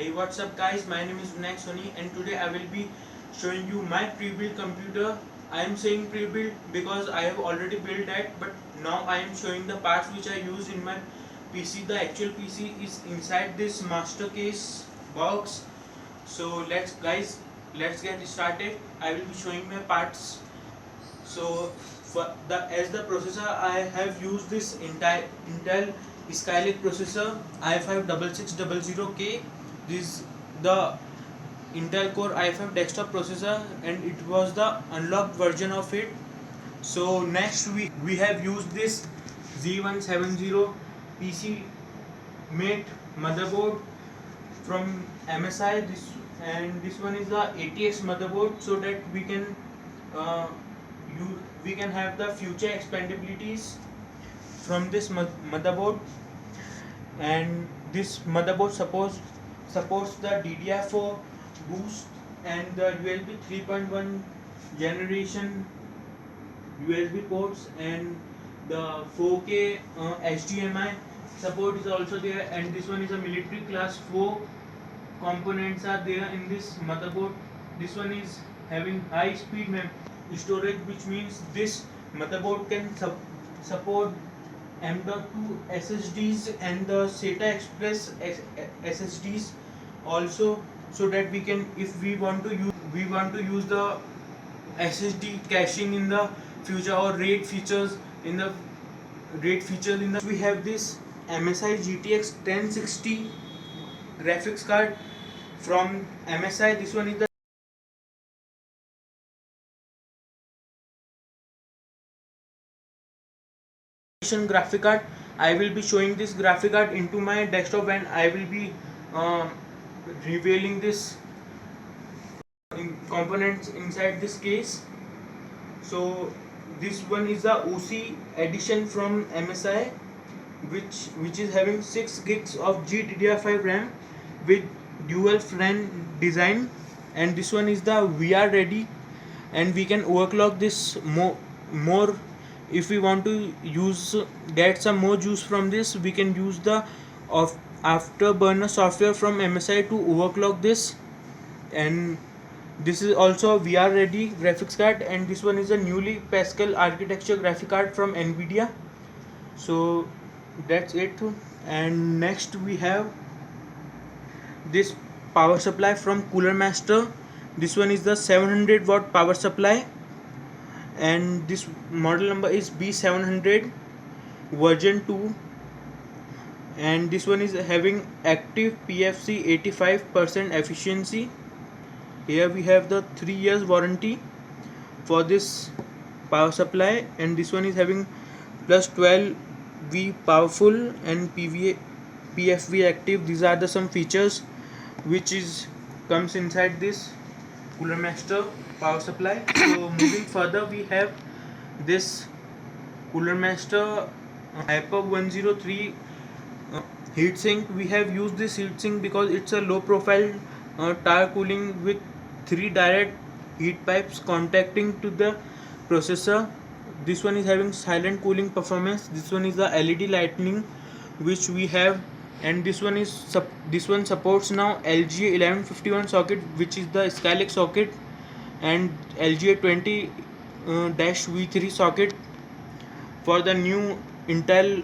Hey, what's up guys, my name is Vinayak Soni and today I will be showing you my pre-built computer. I am saying pre-built because I have already built that, but now I am showing the parts which I used in my PC. The actual PC is inside this master case box. So let's get started. I will be showing my parts. So as the processor, I have used this Intel Skylake processor i5-6600K. This is the Intel Core i5 desktop processor, and it was the unlocked version of it. So next we have used this Z170 PC Mate motherboard from MSI. This one is the ATX motherboard, so that uh, we can have the future expandabilities from this motherboard. And this motherboard supports the DDR4 boost and the USB 3.1 generation USB ports, and the 4K HDMI support is also there. And this one is a military class 4 components are there in this motherboard. This one is having high speed storage, which means this motherboard can support M.2 SSDs and the SATA Express SSDs also, so that we can, if we want to use the SSD caching in the future, or RAID features in the we have this MSI GTX 1060 graphics card from MSI. This one is the graphic card. I will be showing this graphic card into my desktop, and I will be revealing this components inside this case. So this one is the OC edition from MSI, which is having 6 gigs of GDDR5 RAM with dual fan design. And this one is the VR ready, and we can overclock this more if we want to get some more juice from this. We can use the afterburner software from MSI to overclock this. And this is also a VR ready graphics card, and this one is a newly Pascal architecture graphic card from Nvidia. So that's it. And next we have this power supply from Cooler Master. This one is the 700 watt power supply, and this model number is B700 version 2. And this one is having active PFC 85% efficiency. Here we have the 3 years warranty for this power supply, and this one is having plus 12V powerful and PFV active. These are the some features which comes inside this Cooler Master power supply. So moving further, we have this Cooler Master Hyper 103 heatsink. We have used this heatsink because it's a low profile tire cooling with 3 direct heat pipes contacting to the processor. This one is having silent cooling performance. This one is the LED lighting which we have, and this one supports now LGA 1151 socket, which is the Skylake socket, and LGA 20-V3 socket for the new Intel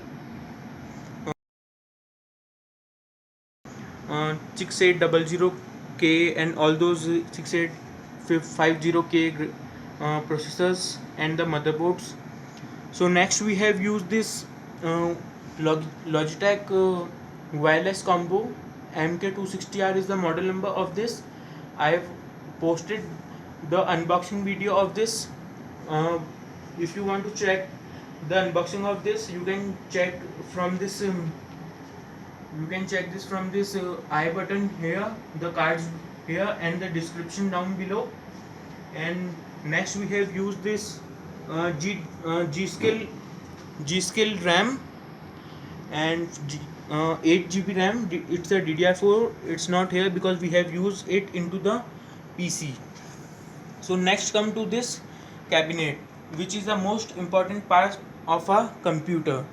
6800K and all those 6850K processors and the motherboards. So next we have used this Logitech wireless combo. MK260R is the model number of this. I have posted the unboxing video of this. If you want to check the unboxing of this, you can check from this from this I button here, the cards here, and the description down below. And next we have used this G-Skill RAM and 8GB RAM. It's a DDR4. It's not here because we have used it into the PC. So next come to this cabinet, which is the most important part of a computer.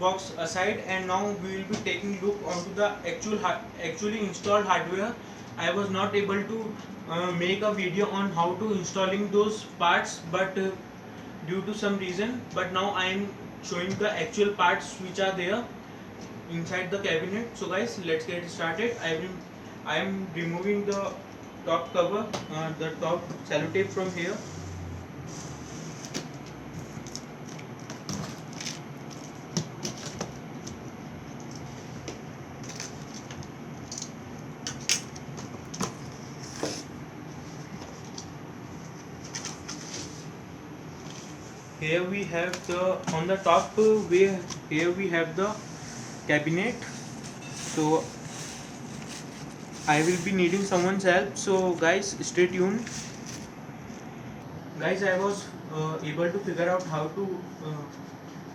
box aside, and now we will be taking look onto the actually installed hardware. I was not able to make a video on how to installing those parts, but due to some reason, but now I am showing the actual parts which are there inside the cabinet. So guys, let's get started. I am removing the top cover, the top sellotape from here. Here we have the on the top here we have the cabinet. So I will be needing someone's help, so guys, stay tuned. Guys, I was able to figure out how to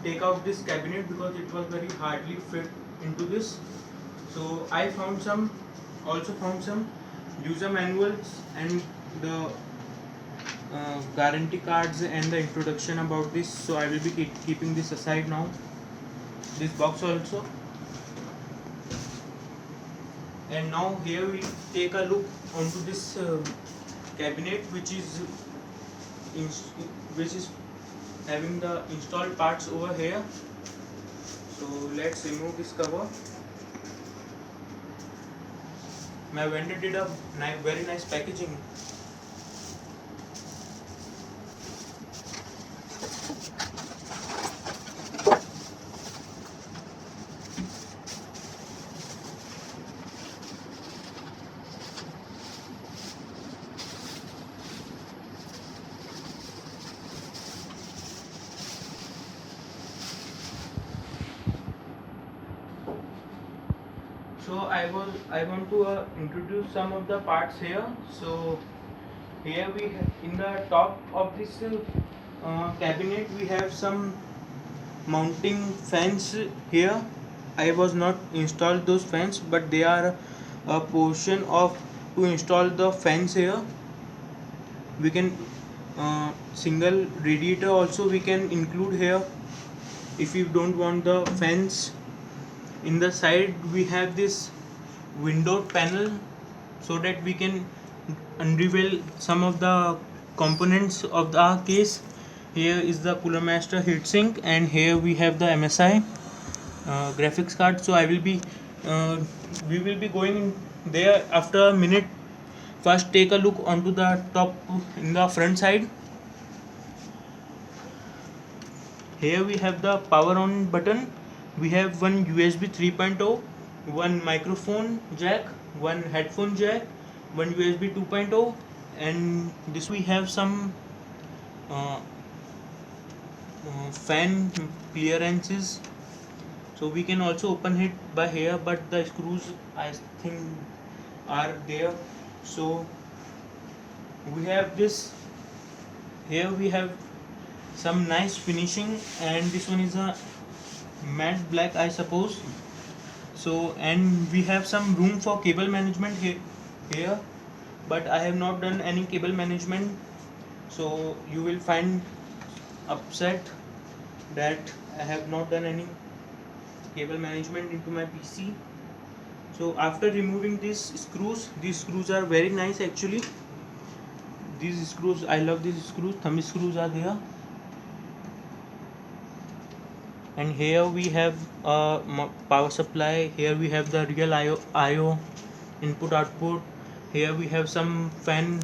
take out this cabinet because it was very hardly fit into this. So I found some user manuals and the guarantee cards and the introduction about this. So I will be keeping this aside now, this box also. And now here we take a look onto this cabinet which is having the installed parts over here. So let's remove this cover. My vendor did a very nice packaging. So I want to introduce some of the parts here. So here we have, in the top of this cabinet, we have some mounting fans here. I was not installed those fans, but they are a portion of to install the fans here. We can single radiator also we can include here if you don't want the fans. In the side we have this window panel so that we can unravel some of the components of our case. Here is the Cooler Master heatsink, and here we have the MSI graphics card. So we will be going there after a minute. First take a look onto the top in the front side. Here we have the power on button. We have one USB 3.0, one microphone jack, one headphone jack, one USB 2.0, and this we have some fan clearances. So we can also open it by here, but the screws I think are there. So we have this. Here we have some nice finishing, and this one is a matte black, I suppose. So, and we have some room for cable management here, but I have not done any cable management, so you will find upset that I have not done any cable management into my PC. So after removing these screws are very nice actually. These screws, I love these screws. Thumb screws are there. And here we have a power supply. Here we have the real IO input output. Here we have some fans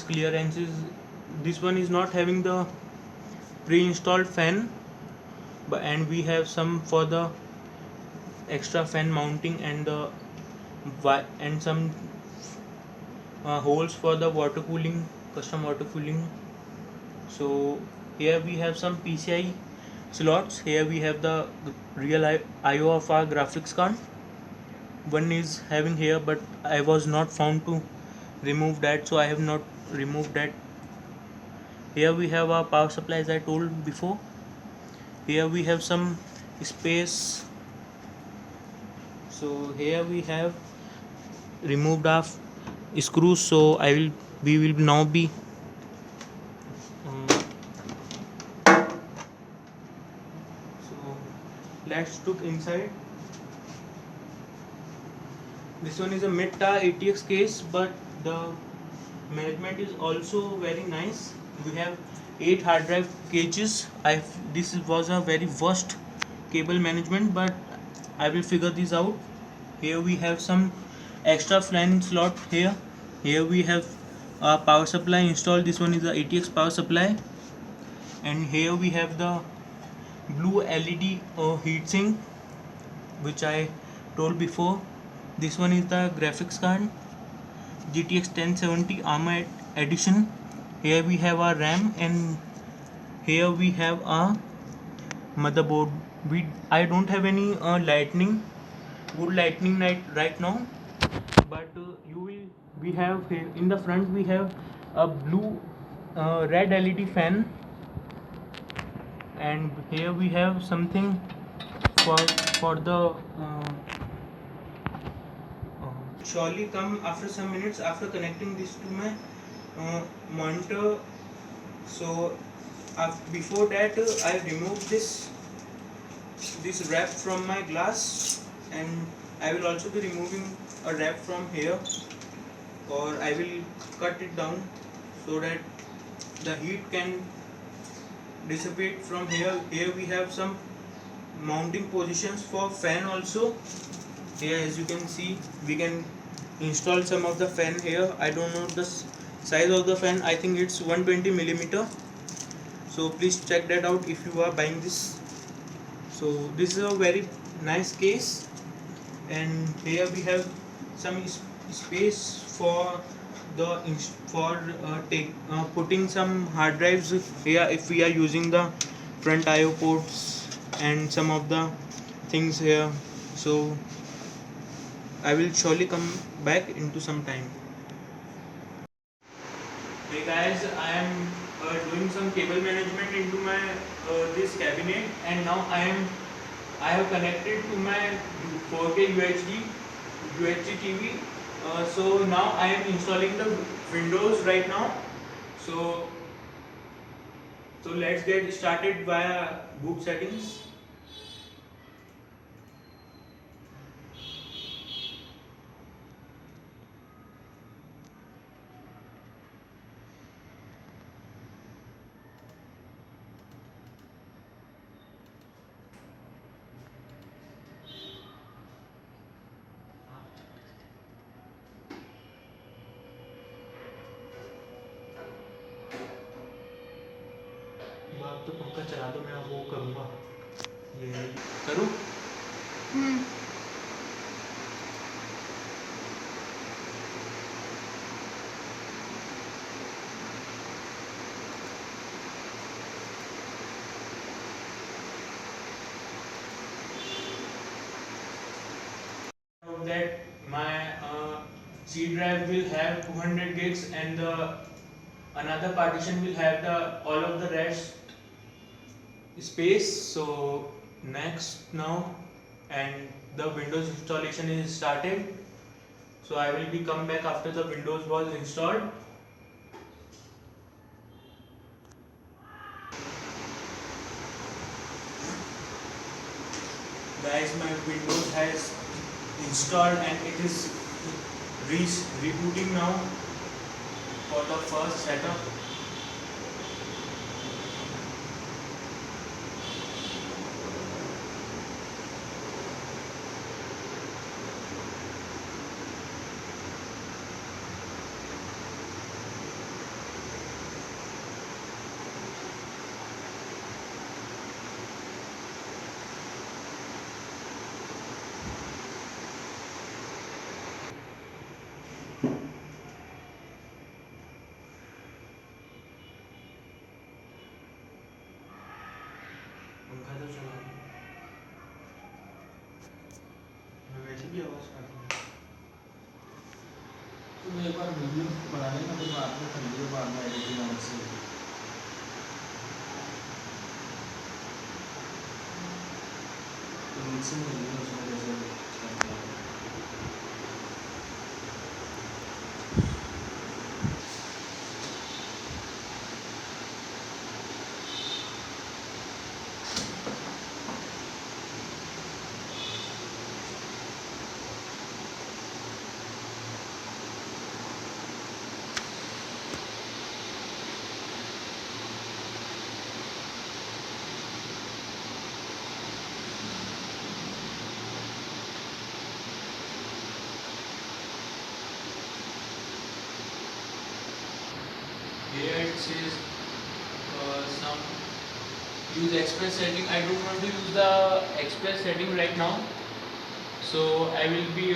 clearances. This one is not having the pre-installed fan, and we have some for the extra fan mounting and some holes for the water cooling, custom water cooling. So here we have some PCI slots. Here we have the real IO of our graphics card. One is having here, but I was not found to remove that, so I have not removed that. Here we have our power supply, as I told before. Here we have some space. So here we have removed our screws. So we will now be so let's look inside. This one is a Meta ATX case, but the management is also very nice. We have 8 hard drive cages. This was a very worst cable management, but I will figure this out. Here we have some extra fan slot here. Here we have a power supply installed. This one is the ATX power supply, and here we have the blue LED heatsink, which I told before. This one is the graphics card, GTX 1070 ARMOR edition. Here we have our RAM, and here we have a motherboard. I don't have any good lightning right now, but we have here in the front we have a blue red LED fan, and here we have something for the surely come after some minutes after connecting this to my monitor. So before that I removed this wrap from my glass, and I will also be removing a wrap from here, or I will cut it down so that the heat can dissipate from here. Here we have some mounting positions for fan also. Here, as you can see, we can install some of the fan here. I don't know the size of the fan. I think it's 120 millimeter. So please check that out if you are buying this. So this is a very nice case, and here we have some space for putting some hard drives here if we are using the front IO ports and some of the things here. So I will surely come back into some time. Hey guys, I am doing some cable management into my this cabinet, and now I have connected to my 4K UHD TV. So now I am installing the Windows right now. So let's get started via boot settings. आप तो पंखा चला दो, मैं वो करूँगा, ये करूँ। That my C drive will have 200 gigs, and the another partition will have all of the rest space. So next now, and the Windows installation is started. So I will be come back after the Windows was installed. Guys, my Windows has installed and it is rebooting now for the first setup. पंखा तो चला, मैं वैसे भी आवाज़ कर दूँ। तुम एक बार वीडियो बना लेना, तो बाद में कर लियो, बाद में एडिटिंग अलग से। तो मिक्सिंग कर लियो उसमें जैसे करते हैं। here it says some use express setting. I don't want to use the express setting right now, so I will be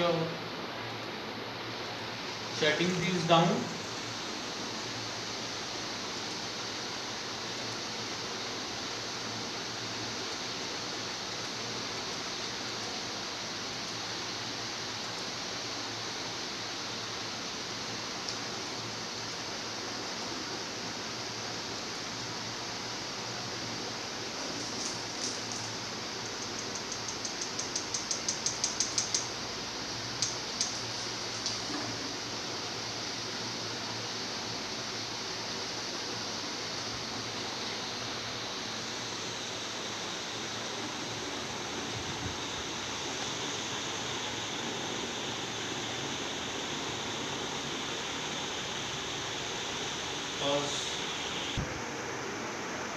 shutting these down.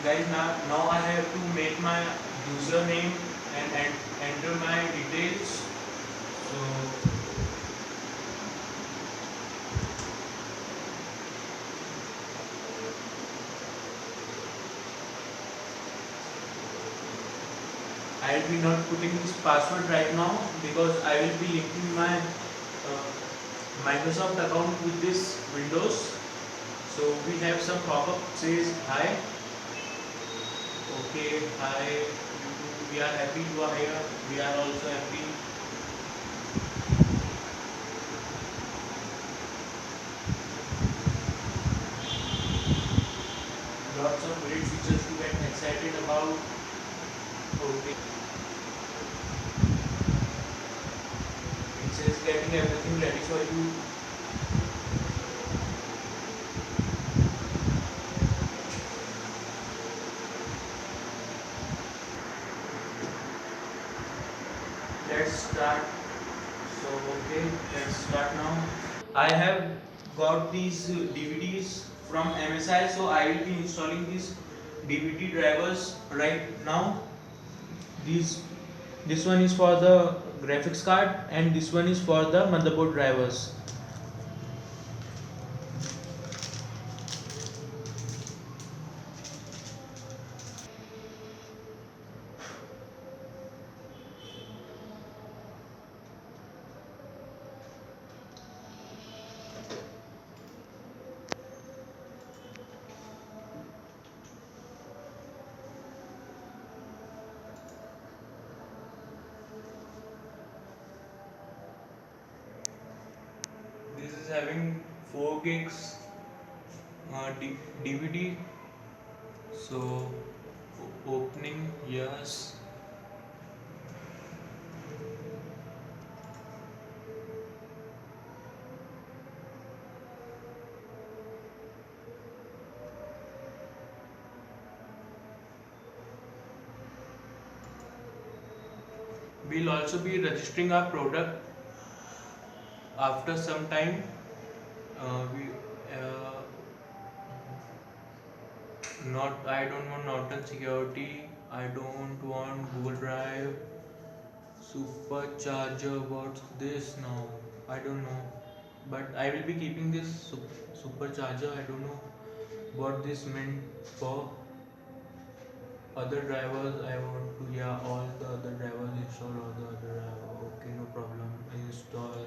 Guys, now I have to make my username and enter my details. So I will be not putting this password right now because I will be linking my Microsoft account with this Windows. So we have some pop-up says hi. Okay, hi. We are happy you are here. We are also happy. Lots of great features to get excited about. Okay. It says getting everything ready for you. Let's start. So okay, let's start now. I have got these DVDs from MSI, so I will be installing these DVD drivers right now. This one is for the graphics card and this one is for the motherboard drivers. This is having 4 gigs DVD. So opening, yes. We'll also be registering our product after some time. We not I don't want Norton security. I don't want Google Drive. Supercharger. What's this now? I don't know. But I will be keeping this supercharger. I don't know what this meant for. Other drivers I want to, yeah, all the other drivers, install all the other drivers. Okay, no problem. Install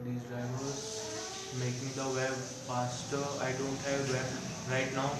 these drivers, making the web faster. I don't have web right now.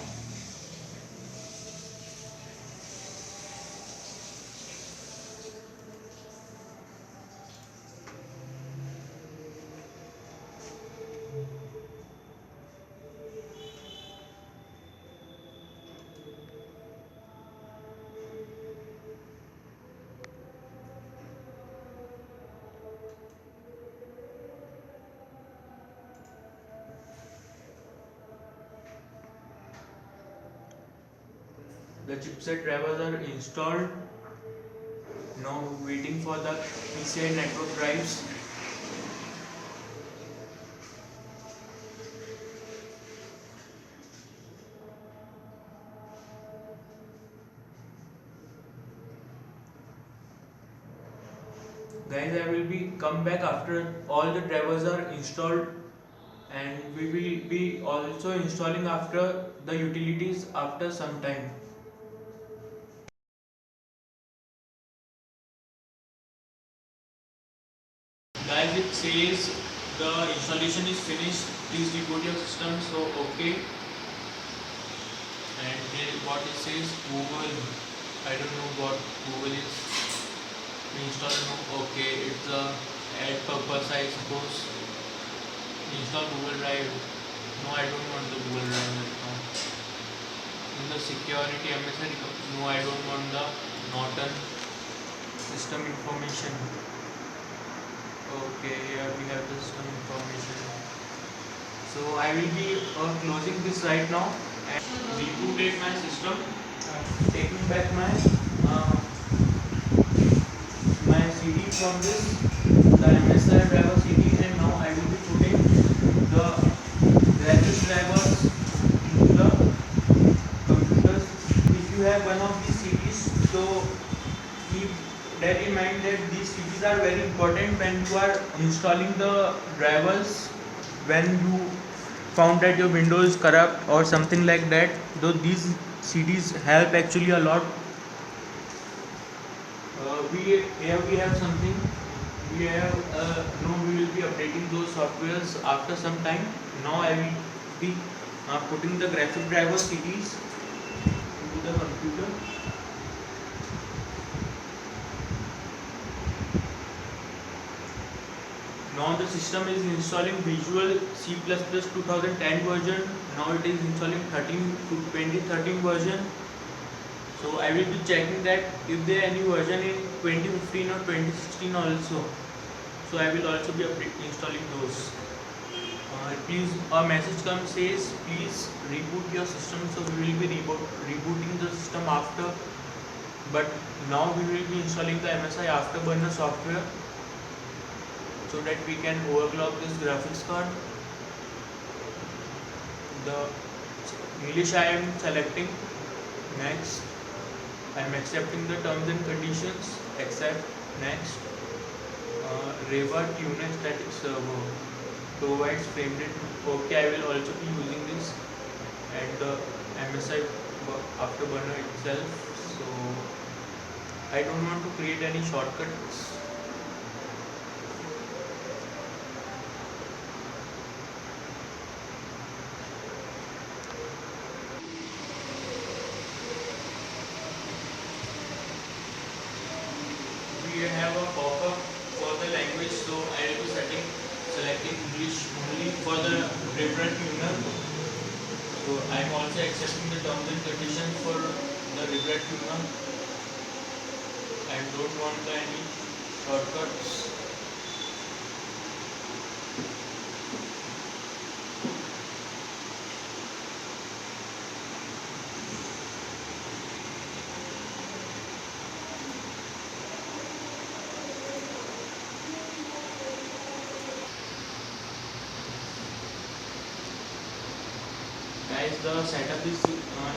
The chipset drivers are installed. Now waiting for the PCI network drives. Guys, I will be come back after all the drivers are installed and we will be also installing after the utilities after some time. Guys, it says the installation is finished. Please reboot your system. So okay, and here what it says Google. I don't know what Google is. Install no. Okay, it's a ad purpose I suppose. Install Google Drive. No, I don't want the Google Drive right now. In the security MSI, no, I don't want the Norton system information. Okay, here we have the system information. So I will be closing this right now and rebooting my system, taking back my my CD from this, the MSI driver CD, and now I will be putting the graphics drivers into the computers. If you have one of these CDs, so keep that in mind that these CDs are very important when you are installing the drivers, when you found that your Windows is corrupt or something like that. Though these CDs help actually a lot. We have something. We have no. We will be updating those softwares after some time. Now I will be putting the graphic driver CDs into the computer. Now the system is installing Visual C++ 2010 version. Now it is installing 2013 version. So I will be checking that if there any version in 2015 or 2016 also. So I will also be installing those. Please, a message comes says please reboot your system. So we will be rebooting the system after. But now we will be installing the MSI Afterburner software, so that we can overclock this graphics card. The English I am selecting. Next, I am accepting the terms and conditions. Accept. Next, Reva Tuner static server provides frame rate. Okay, I will also be using this and the MSI Afterburner itself. So I don't want to create any shortcuts. We have a pop-up for the language, so I will be selecting English only for the Reva Tuner. So I am also accepting the terms and conditions for the Reva Tuner. I don't want any shortcuts. Guys, the setup is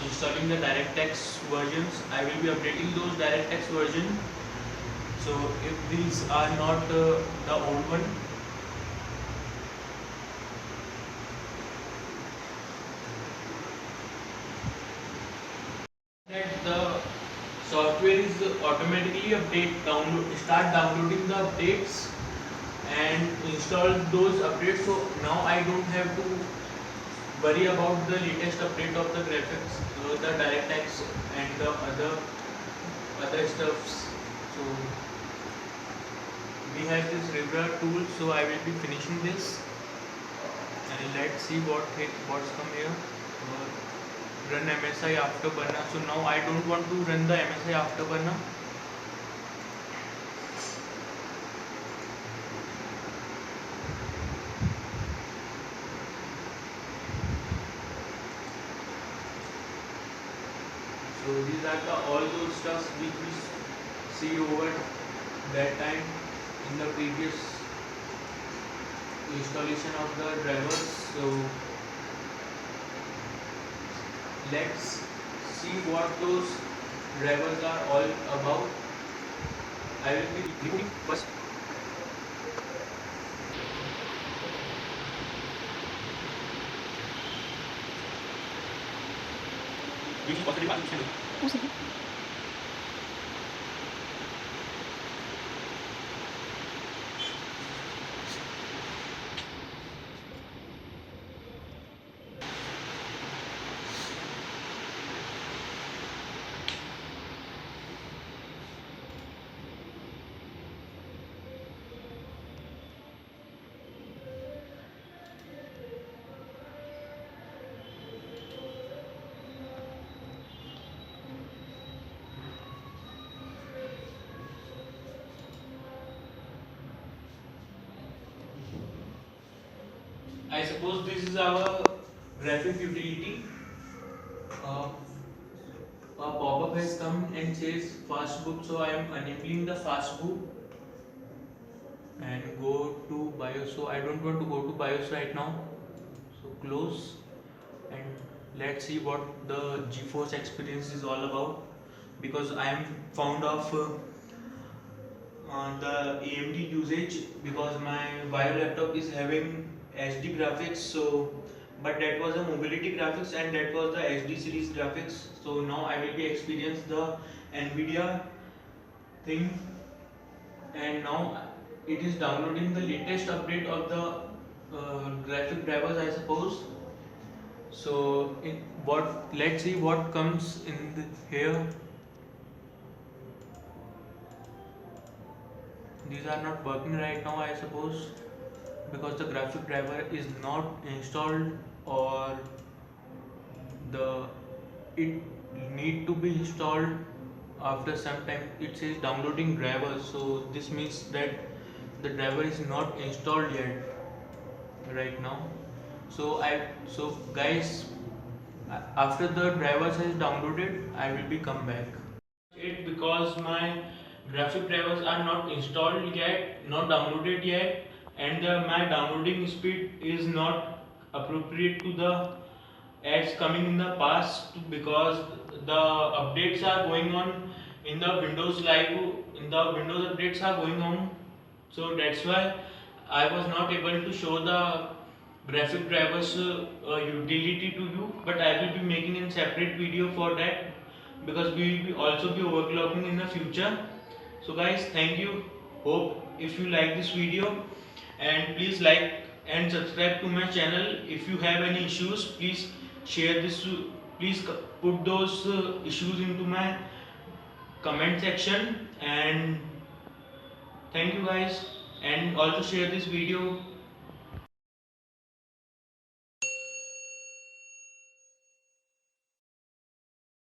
installing the DirectX versions. I will be updating those DirectX version. So if these are not the old one, that the software is automatically start downloading the updates and install those updates. So now I don't have to worry about the latest update of the graphics, the DirectX and the other stuffs. So we have this Reva tool, so I will be finishing this and let's see what's come here. Run MSI Afterburner. So now I don't want to run the MSI Afterburner. So these are all those stuff which we see over that time in the previous installation of the drivers. So let's see what those drivers are all about. I will be reviewing first. which is possibly part of this channel. I suppose this is our graphic utility. A pop-up has come and says fastbook, so I am enabling the fastbook and go to BIOS. So I don't want to go to BIOS right now. So close and let's see what the GeForce experience is all about, because I am fond of the AMD usage, because my Vio laptop is having HD graphics. So but that was a mobility graphics and that was the HD series graphics. So now I will be experience the NVIDIA thing, and now it is downloading the latest update of the graphic drivers, I suppose. So let's see what comes in here. These are not working right now, I suppose, because the graphic driver is not installed, or it need to be installed after some time. It says downloading drivers, so this means that the driver is not installed yet right now. So guys, after the drivers is downloaded, I will be come back. Because my graphic drivers are not installed yet, not downloaded yet, and my downloading speed is not appropriate to the ads coming in the past, because the updates are going on in the Windows Live, in the Windows updates are going on. So that's why I was not able to show the graphic drivers utility to you, but I will be making a separate video for that, because we will be also be overclocking in the future. So guys, thank you. Hope if you like this video, and please like and subscribe to my channel. If you have any issues, please share this. Please put those issues into my comment section, and thank you guys, and also share this video